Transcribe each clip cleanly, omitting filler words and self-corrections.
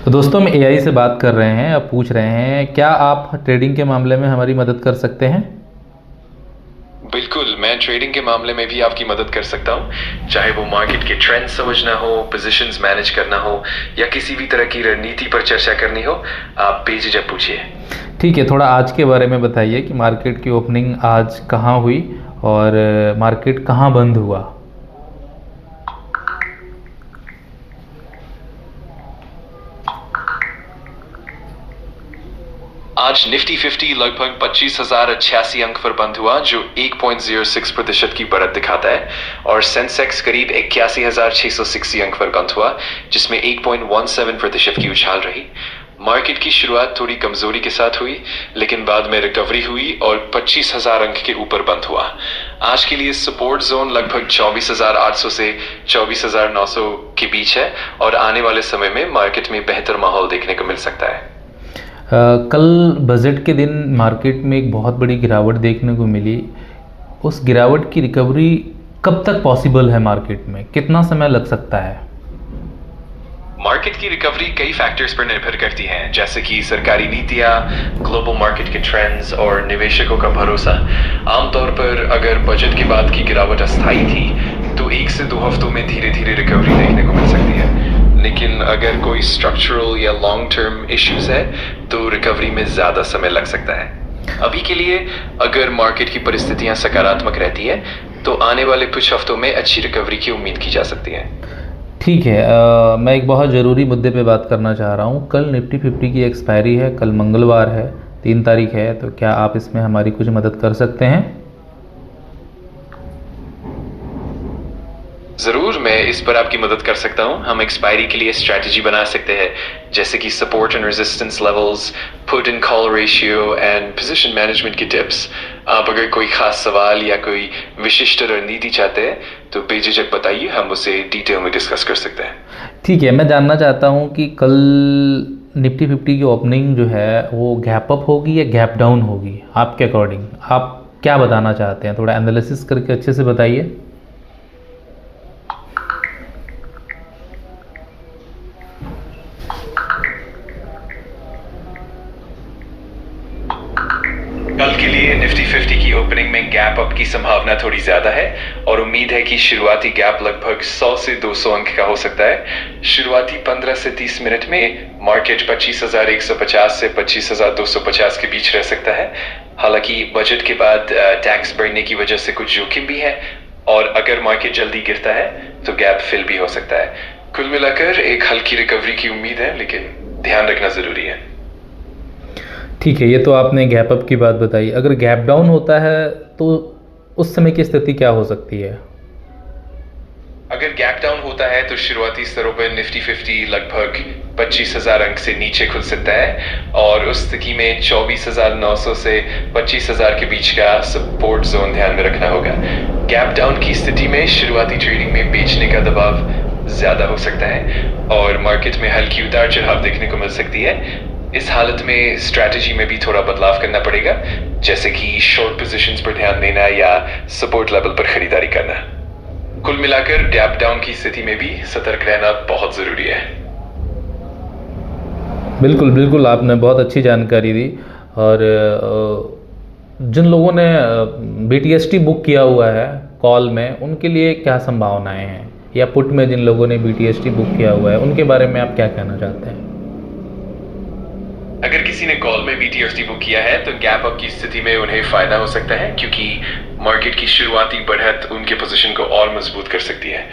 तो दोस्तों हम एआई से बात कर रहे हैं। अब पूछ रहे हैं क्या आप ट्रेडिंग के मामले में हमारी मदद कर सकते हैं। बिल्कुल, मैं ट्रेडिंग के मामले में भी आपकी मदद कर सकता हूँ। चाहे वो मार्केट के ट्रेंड समझना हो, पोजीशंस मैनेज करना हो या किसी भी तरह की रणनीति पर चर्चा करनी हो, आप बेझिझक पूछिए। ठीक है, थोड़ा आज के बारे में बताइए कि मार्केट की ओपनिंग आज कहाँ हुई और मार्केट कहाँ बंद हुआ। आज निफ्टी 50 लगभग 25,088 अंक पर बंद हुआ, जो 1.06% की बढ़त दिखाता है, और सेंसेक्स करीब 81,680 अंक पर बंद हुआ, जिसमें 1.17% की उछाल रही। मार्केट की शुरुआत थोड़ी कमजोरी के साथ हुई, लेकिन बाद में रिकवरी हुई और 25,000 अंक के ऊपर बंद हुआ। आज के लिए सपोर्ट जोन लगभग 24,800 से 24,900 के बीच है, और आने वाले समय में मार्केट में बेहतर माहौल देखने को मिल सकता है। कल बजट के दिन मार्केट में एक बहुत बड़ी गिरावट देखने को मिली। उस गिरावट की रिकवरी कब तक पॉसिबल है, मार्केट में कितना समय लग सकता है। मार्केट की रिकवरी कई फैक्टर्स पर निर्भर करती है, जैसे कि सरकारी नीतियां, ग्लोबल मार्केट के ट्रेंड्स और निवेशकों का भरोसा। आमतौर पर अगर बजट के बाद की गिरावट अस्थायी थी तो 1 से 2 हफ्तों में धीरे धीरे रिकवरी देखने को मिल सकती है, लेकिन अगर कोई स्ट्रक्चरल या लॉन्ग टर्म इश्यूज है तो रिकवरी में ज्यादा समय लग सकता है। अभी के लिए अगर मार्केट की परिस्थितियां सकारात्मक रहती है तो आने वाले कुछ हफ्तों में अच्छी रिकवरी की उम्मीद की जा सकती है। ठीक है, मैं एक बहुत ज़रूरी मुद्दे पे बात करना चाह रहा हूँ। कल निफ्टी 50 की एक्सपायरी है, कल मंगलवार है, 3 तारीख है, तो क्या आप इसमें हमारी कुछ मदद कर सकते हैं। जरूर, मैं इस पर आपकी मदद कर सकता हूँ। हम एक्सपायरी के लिए स्ट्रैटेजी बना सकते हैं, जैसे कि support and resistance levels, put and call ratio and position management की टिप्स। आप अगर कोई खास सवाल या कोई विशिष्ट रणनीति चाहते हैं तो बेझिझक बताइए, हम उसे डिटेल में डिस्कस कर सकते हैं। ठीक है, मैं जानना चाहता हूँ कि कल निफ्टी 50 की ओपनिंग जो है वो गैप अप होगी या गैप डाउन होगी। आपके अकॉर्डिंग आप क्या बताना चाहते हैं, थोड़ा एनालिसिस करके अच्छे से बताइए। कल के लिए निफ्टी 50 की ओपनिंग में गैप अप की संभावना थोड़ी ज्यादा है, और उम्मीद है कि शुरुआती गैप लगभग 100 से 200 अंक का हो सकता है। शुरुआती 15 से 30 मिनट में मार्केट 25,150 से 25,250 के बीच रह सकता है। हालांकि बजट के बाद टैक्स बढ़ने की वजह से कुछ जोखिम भी है, और अगर मार्केट जल्दी गिरता है तो गैप फिल भी हो सकता है। कुल मिलाकर एक हल्की रिकवरी की उम्मीद है, लेकिन ध्यान रखना जरूरी है। ठीक है, ये तो आपने गैप अप की बात बताई। अगर गैप डाउन होता है तो उस समय की स्थिति क्या हो सकती है। अगर गैप डाउन होता है तो शुरुआती स्तरों पर निफ्टी 50 लगभग 25,000 अंक से नीचे खुल सकता है, और उस स्थिति में 24,900 से 25,000 के बीच का सपोर्ट जोन ध्यान में रखना होगा। गैप डाउन की स्थिति में शुरुआती ट्रेडिंग में बेचने का दबाव ज्यादा हो सकता है और मार्केट में हल्की उतार चढ़ाव देखने को मिल सकती है। इस हालत में स्ट्रैटेजी में भी थोड़ा बदलाव करना पड़ेगा, जैसे कि शॉर्ट पोजीशंस पर ध्यान देना या सपोर्ट लेवल पर खरीदारी करना। कुल मिलाकर गैप डाउन की स्थिति में भी सतर्क रहना बहुत जरूरी है। बिल्कुल बिल्कुल, आपने बहुत अच्छी जानकारी दी। और जिन लोगों ने BTST बुक किया हुआ है कॉल में, उनके लिए क्या संभावनाएं हैं, या पुट में जिन लोगों ने BTST बुक किया हुआ है उनके बारे में आप क्या कहना चाहते हैं। अगर किसी ने कॉल में BTST बुक किया है तो गैप अप की स्थिति में उन्हें फायदा हो सकता है, क्योंकि मार्केट की शुरुआती बढ़त उनके पोजीशन को और मजबूत कर सकती है।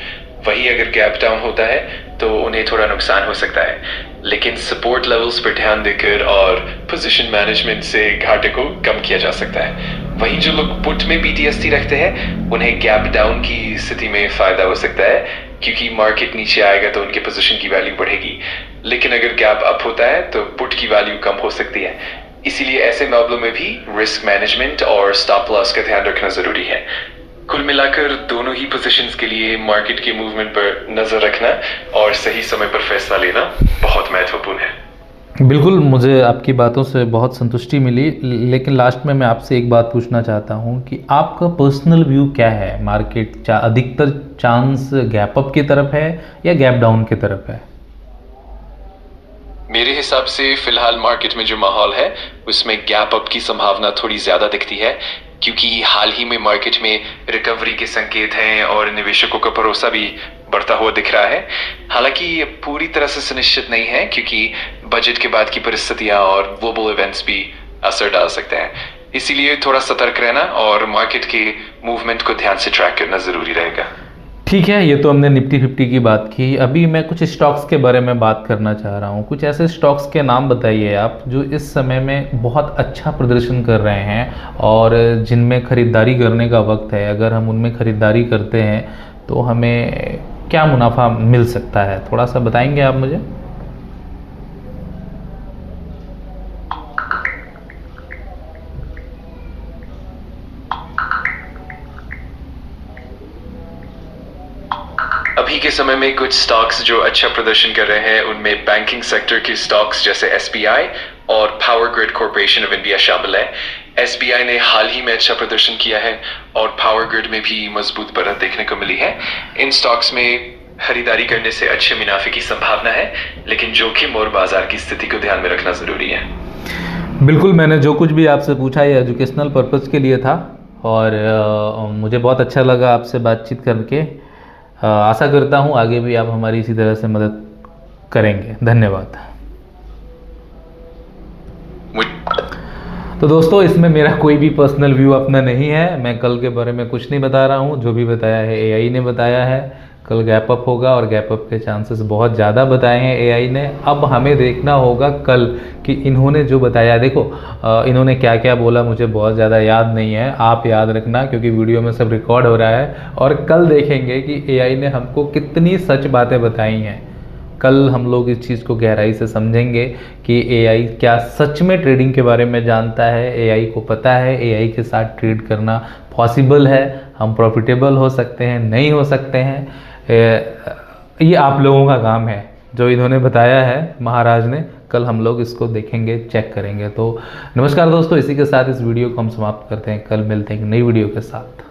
वहीं अगर गैप डाउन होता है तो उन्हें थोड़ा नुकसान हो सकता है, लेकिन सपोर्ट लेवल्स पर ध्यान देकर और पोजीशन मैनेजमेंट से घाटे को कम किया जा सकता है। वहीं जो लोग पुट में BTST रखते हैं उन्हें गैप डाउन की स्थिति में फायदा हो सकता है, क्योंकि मार्केट नीचे आएगा तो उनके पोजीशन की वैल्यू बढ़ेगी, लेकिन अगर गैप अप होता है तो पुट की वैल्यू कम हो सकती है। इसीलिए ऐसे मामलों में भी रिस्क मैनेजमेंट और स्टॉप लॉस का ध्यान रखना जरूरी है। कुल मिलाकर दोनों ही पोजीशंस के लिए मार्केट के मूवमेंट पर नजर रखना और सही समय पर फैसला लेना बहुत महत्वपूर्ण है। बिल्कुल, मुझे आपकी बातों से बहुत संतुष्टि मिली, लेकिन लास्ट में मैं आपसे एक बात पूछना चाहता हूं कि आपका पर्सनल व्यू क्या है। मार्केट अधिकतर चांस गैप अप की तरफ है या गैप डाउन की तरफ है। मेरे हिसाब से फिलहाल मार्केट में जो माहौल है उसमें गैप अप की संभावना थोड़ी ज्यादा दिखती है, क्योंकि हाल ही में मार्केट में रिकवरी के संकेत हैं और निवेशकों का भरोसा भी बढ़ता हुआ दिख रहा है। हालांकि ये पूरी तरह से सुनिश्चित नहीं है, क्योंकि बजट के बाद की परिस्थितियां और ग्लोबल इवेंट्स भी असर डाल सकते हैं। इसीलिए थोड़ा सतर्क रहना और मार्केट के मूवमेंट को ध्यान से ट्रैक करना जरूरी रहेगा। ठीक है, ये तो हमने निफ्टी 50 की बात की। अभी मैं कुछ स्टॉक्स के बारे में बात करना चाह रहा हूँ। कुछ ऐसे स्टॉक्स के नाम बताइए आप जो इस समय में बहुत अच्छा प्रदर्शन कर रहे हैं और जिनमें ख़रीदारी करने का वक्त है। अगर हम उनमें ख़रीदारी करते हैं तो हमें क्या मुनाफा मिल सकता है, थोड़ा सा बताएंगे आप मुझे? अभी के समय में कुछ स्टॉक्स जो अच्छा प्रदर्शन कर रहे हैं उनमें बैंकिंग सेक्टर के स्टॉक्स जैसे एसबीआई और power grid corporation of India शामिल है। एसबीआई ने हाल ही में अच्छा प्रदर्शन किया है और पावर ग्रिड में भी मजबूत बढ़त देखने को मिली है। इन स्टॉक्स में खरीदारी करने से अच्छे मुनाफे की संभावना है, लेकिन जोखिम और बाजार की स्थिति को ध्यान में रखना जरूरी है। बिल्कुल, मैंने जो कुछ भी आपसे पूछा ये एजुकेशनल पर्पज़ के लिए था और मुझे बहुत अच्छा लगा आपसे बातचीत करके। आशा करता हूँ आगे भी आप हमारी इसी तरह से मदद करेंगे। धन्यवाद। तो दोस्तों, इसमें मेरा कोई भी पर्सनल व्यू अपना नहीं है। मैं कल के बारे में कुछ नहीं बता रहा हूँ। जो भी बताया है एआई ने बताया है। कल गैप अप होगा और गैप अप के चांसेस बहुत ज़्यादा बताए हैं एआई ने। अब हमें देखना होगा कल कि इन्होंने जो बताया, देखो इन्होंने क्या क्या बोला मुझे बहुत ज़्यादा याद नहीं है। आप याद रखना, क्योंकि वीडियो में सब रिकॉर्ड हो रहा है और कल देखेंगे कि एआई ने हमको कितनी सच बातें बताई हैं। कल हम लोग इस चीज़ को गहराई से समझेंगे कि एआई क्या सच में ट्रेडिंग के बारे में जानता है। एआई को पता है एआई के साथ ट्रेड करना पॉसिबल है, हम प्रॉफिटेबल हो सकते हैं, नहीं हो सकते हैं। ये आप लोगों का काम है। जो इन्होंने बताया है महाराज ने, कल हम लोग इसको देखेंगे, चेक करेंगे। तो नमस्कार दोस्तों, इसी के साथ इस वीडियो को हम समाप्त करते हैं। कल मिलते हैं एक नई वीडियो के साथ।